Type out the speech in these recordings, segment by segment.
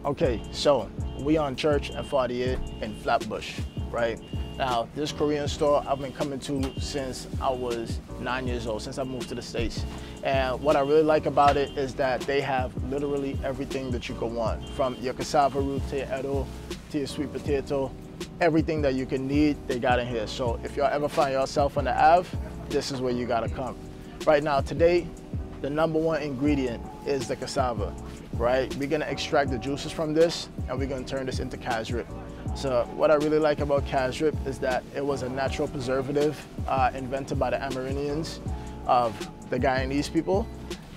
Okay, so we on Church and 48 in Flatbush, right? Now, this Korean store I've been coming to since I was 9 years old, since I moved to the States. And what I really like about it is that they have literally everything that you could want, from your cassava root to your edo, to your sweet potato, everything that you can need, they got in here. So if y'all ever find yourself on the Ave, this is where you gotta come. Right now, today, the #1 ingredient is the cassava, right? We're gonna extract the juices from this and we're gonna turn this into Cassareep. So what I really like about Cassareep is that it was a natural preservative invented by the Amerindians of the Guyanese people.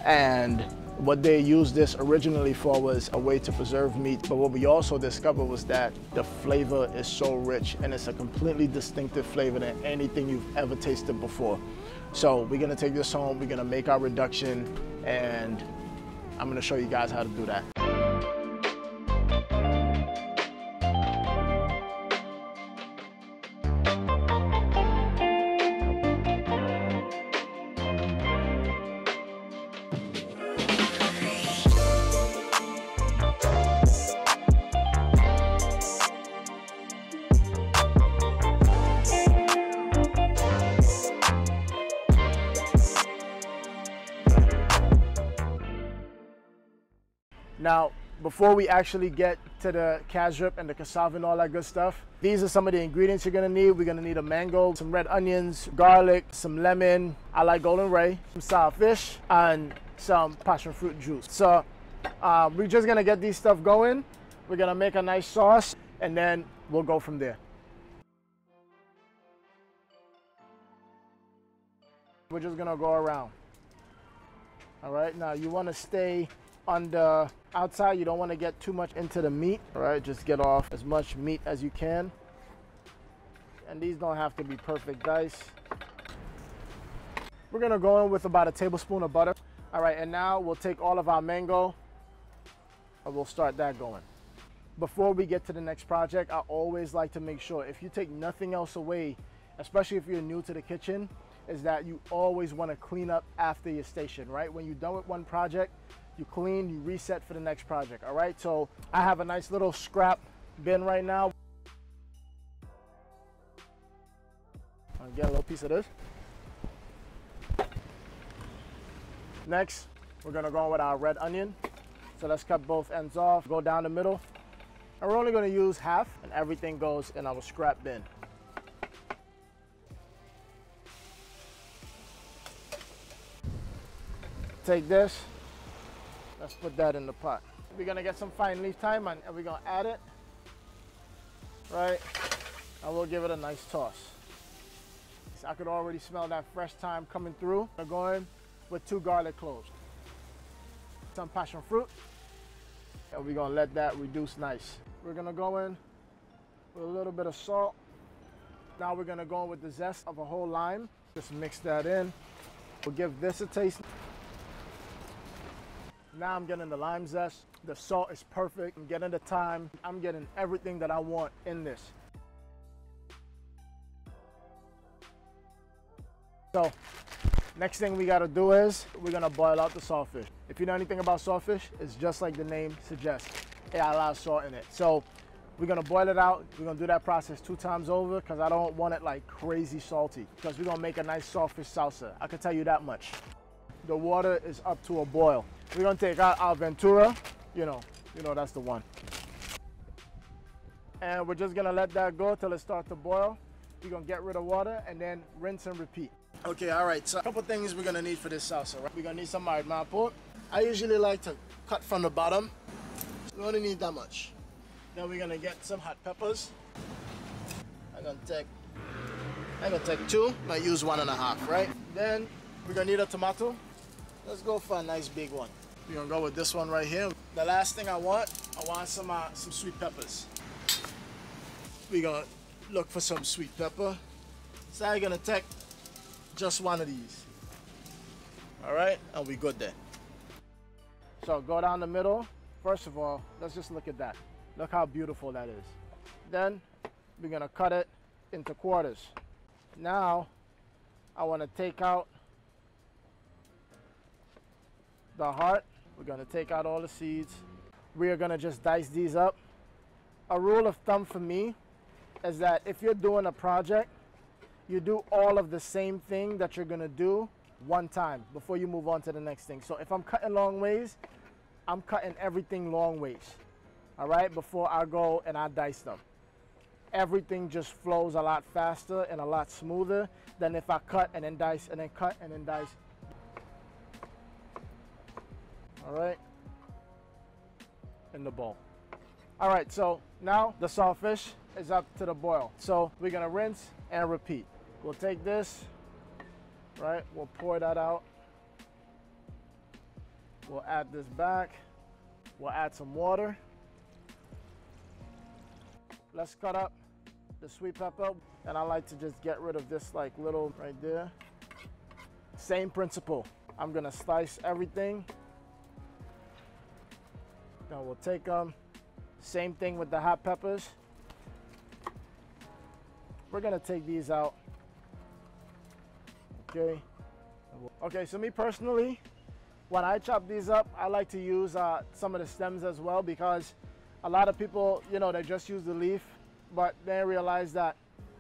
And what they used this originally for was a way to preserve meat. But what we also discovered was that the flavor is so rich and it's a completely distinctive flavor than anything you've ever tasted before. So we're gonna take this home, we're gonna make our reduction, and I'm gonna show you guys how to do that. Now, before we actually get to the Cassareep and the cassava and all that good stuff, these are some of the ingredients you're gonna need. We're gonna need a mango, some red onions, garlic, some lemon, I like golden ray, some sour fish, and some passion fruit juice. So we're just gonna get these stuff going. We're gonna make a nice sauce, and then we'll go from there. We're just gonna go around. All right, now you wanna stay on the outside. You don't want to get too much into the meat. All right, just get off as much meat as you can. And these don't have to be perfect dice. We're gonna go in with about a tablespoon of butter. All right, and now we'll take all of our mango and we'll start that going. Before we get to the next project, I always like to make sure, if you take nothing else away, especially if you're new to the kitchen, is that you always want to clean up after your station, right? When you're done with one project, you clean, you reset for the next project. All right, so I have a nice little scrap bin right now. I'll get a little piece of this. Next, we're gonna go with our red onion. So let's cut both ends off, go down the middle. And we're only gonna use half, and everything goes in our scrap bin. Take this. Let's put that in the pot. We're gonna get some fine leaf thyme and we're gonna add it, right? And we'll give it a nice toss. So I could already smell that fresh thyme coming through. We're going with 2 garlic cloves. Some passion fruit. And we're gonna let that reduce nice. We're gonna go in with a little bit of salt. Now we're gonna go in with the zest of a whole lime. Just mix that in. We'll give this a taste. Now I'm getting the lime zest. The salt is perfect. I'm getting the thyme. I'm getting everything that I want in this. So next thing we gotta do is we're gonna boil out the saltfish. If you know anything about saltfish, it's just like the name suggests. It has a lot of salt in it. So we're gonna boil it out. We're gonna do that process 2 times over because I don't want it like crazy salty, because we're gonna make a nice saltfish salsa. I can tell you that much. The water is up to a boil. We're gonna take out our Ventura, you know that's the one. And we're just gonna let that go till it starts to boil. We're gonna get rid of water and then rinse and repeat. Okay, all right, so a couple things we're gonna need for this salsa, right? We're gonna need some mild pork. I usually like to cut from the bottom. We only need that much. Then we're gonna get some hot peppers. I'm gonna take 2, I use 1.5, right? Then we're gonna need a tomato. Let's go for a nice big one. We're gonna go with this one right here. The last thing I want some sweet peppers. We're gonna look for some sweet pepper. So I'm gonna take just one of these. All right, and we good there. So go down the middle. First of all, let's just look at that. Look how beautiful that is. Then we're gonna cut it into quarters. Now I wanna take out the heart. We're gonna take out all the seeds. we are gonna just dice these up. A rule of thumb for me is that if you're doing a project, you do all of the same thing that you're gonna do one time before you move on to the next thing. So if I'm cutting long ways, I'm cutting everything long ways, all right, before I go and I dice them. Everything just flows a lot faster and a lot smoother than if I cut and then dice and then cut and then dice. All right, in the bowl. All right, so now the saltfish is up to the boil. So we're gonna rinse and repeat. We'll take this, right, we'll pour that out. We'll add this back. We'll add some water. Let's cut up the sweet pepper, and I like to just get rid of this like little right there. Same principle. I'm gonna slice everything. Then we'll take them. Same thing with the hot peppers. We're gonna take these out. Okay. Okay, so me personally, when I chop these up, I like to use some of the stems as well, because a lot of people, you know, they just use the leaf, but they realize that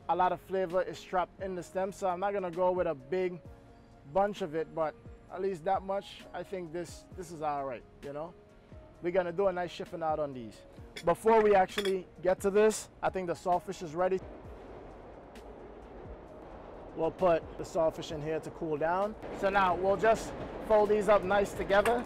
a lot of flavor is trapped in the stem. So I'm not gonna go with a big bunch of it, but at least that much, I think this is all right, you know. We're gonna do a nice shifting out on these. Before we actually get to this, I think the saltfish is ready. We'll put the saltfish in here to cool down. So now we'll just fold these up nice together.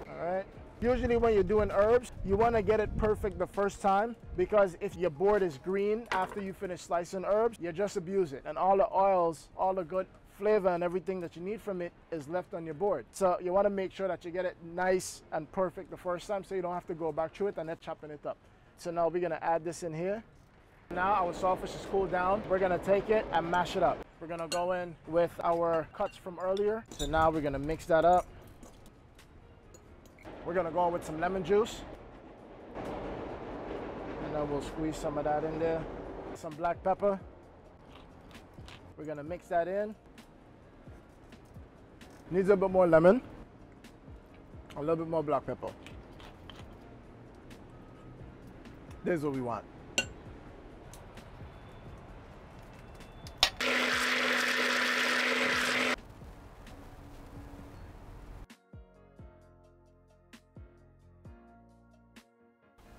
All right. Usually when you're doing herbs, you want to get it perfect the first time, because if your board is green after you finish slicing herbs, you just abuse it. And all the oils, all the good flavor and everything that you need from it is left on your board. So you want to make sure that you get it nice and perfect the first time, so you don't have to go back through it and then chopping it up. So now we're going to add this in here. Now our saltfish is cooled down. We're gonna take it and mash it up. We're gonna go in with our cuts from earlier. So now we're gonna mix that up. We're gonna go in with some lemon juice. And then we'll squeeze some of that in there. Some black pepper. We're gonna mix that in. Needs a bit more lemon. A little bit more black pepper. This is what we want.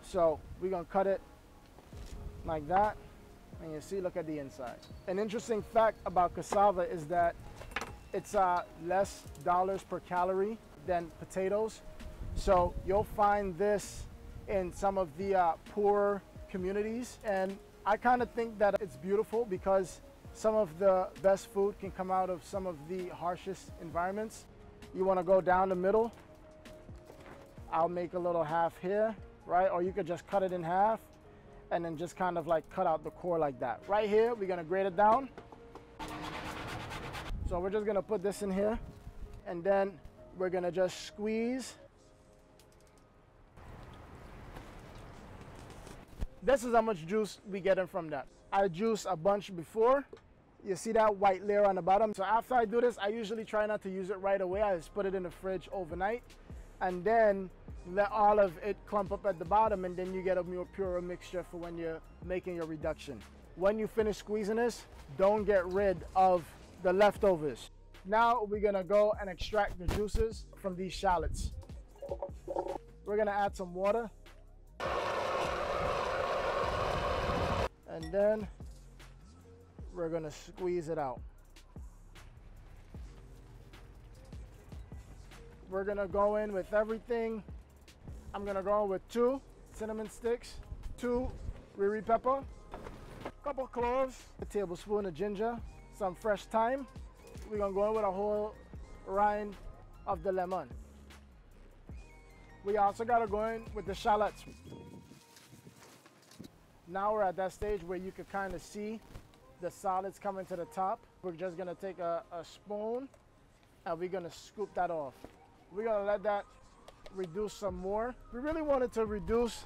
So we're gonna cut it like that, and you see, look at the inside. An interesting fact about cassava is that it's less dollars per calorie than potatoes. So you'll find this in some of the poorer communities, and I kind of think that it's beautiful, because some of the best food can come out of some of the harshest environments. You want to go down the middle. I'll make a little half here, right? Or you could just cut it in half and then just kind of like cut out the core like that. Right here, we're gonna grate it down. So we're just gonna put this in here, and then we're gonna just squeeze. This is how much juice we getting from that. I juice a bunch before. You see that white layer on the bottom? So after I do this, I usually try not to use it right away. I just put it in the fridge overnight, and then let all of it clump up at the bottom, and then you get a more pure mixture for when you're making your reduction. When you finish squeezing this, don't get rid of the leftovers. Now we're gonna go and extract the juices from these shallots. We're gonna add some water. And then we're gonna squeeze it out. We're gonna go in with everything. I'm gonna go in with 2 cinnamon sticks, 2 riri pepper, a couple cloves, a tablespoon of ginger, some fresh thyme. We're gonna go in with a whole rind of the lemon. We also gotta go in with the shallots. Now we're at that stage where you can kind of see the solids coming to the top. We're just gonna take a spoon and we're gonna scoop that off. We're gonna let that reduce some more. We really want it to reduce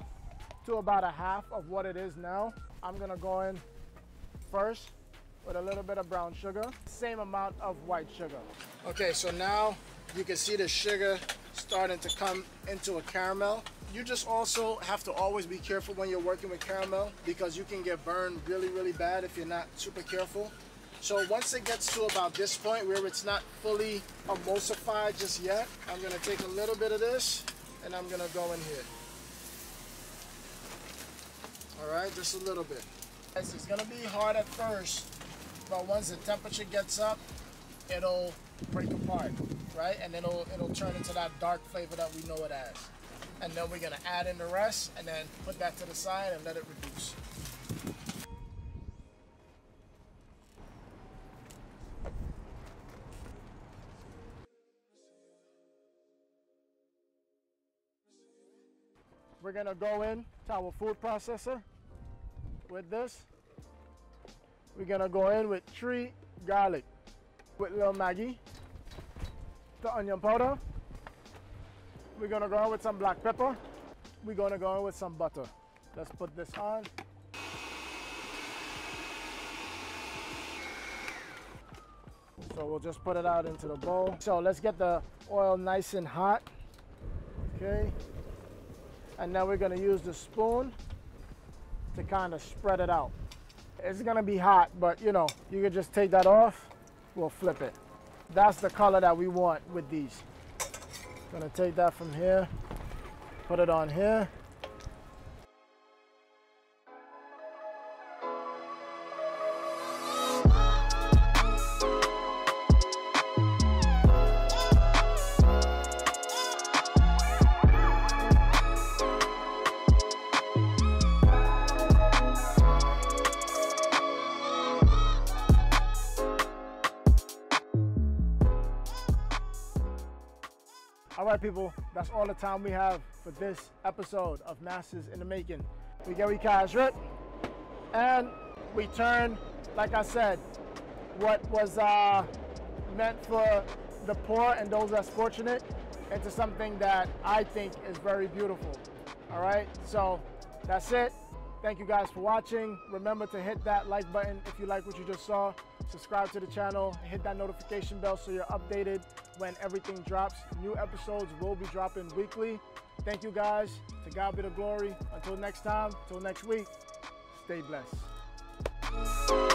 to about a half of what it is now. I'm gonna go in first with a little bit of brown sugar, same amount of white sugar. Okay, so now you can see the sugar starting to come into a caramel. you just also have to always be careful when you're working with caramel, because you can get burned really, really bad if you're not super careful. So once it gets to about this point where it's not fully emulsified just yet, I'm gonna take a little bit of this and I'm gonna go in here. All right, just a little bit. It's gonna be hard at first, but once the temperature gets up, it'll break apart, right? And it'll turn into that dark flavor that we know it as. And then we're gonna add in the rest and then put that to the side and let it reduce. We're gonna go in to our food processor with this. We're gonna go in with 3 garlic, with little Maggi, the onion powder. We're gonna go in with some black pepper. We're gonna go in with some butter. Let's put this on. So we'll just put it out into the bowl. So let's get the oil nice and hot. Okay. And now we're gonna use the spoon to kind of spread it out. It's gonna be hot, but you know, you can just take that off. We'll flip it. That's the color that we want with these. Gonna take that from here, put it on here. All right, people, that's all the time we have for this episode of Masters in the Making. We get Cassareep, and we turn, like I said, what was meant for the poor and those that's fortunate into something that I think is very beautiful. All right, so that's it. Thank you guys for watching. Remember to hit that like button if you like what you just saw. Subscribe to the channel, hit that notification bell so you're updated when everything drops. New episodes will be dropping weekly. Thank you guys. To God be the glory. Until next time, until next week, stay blessed.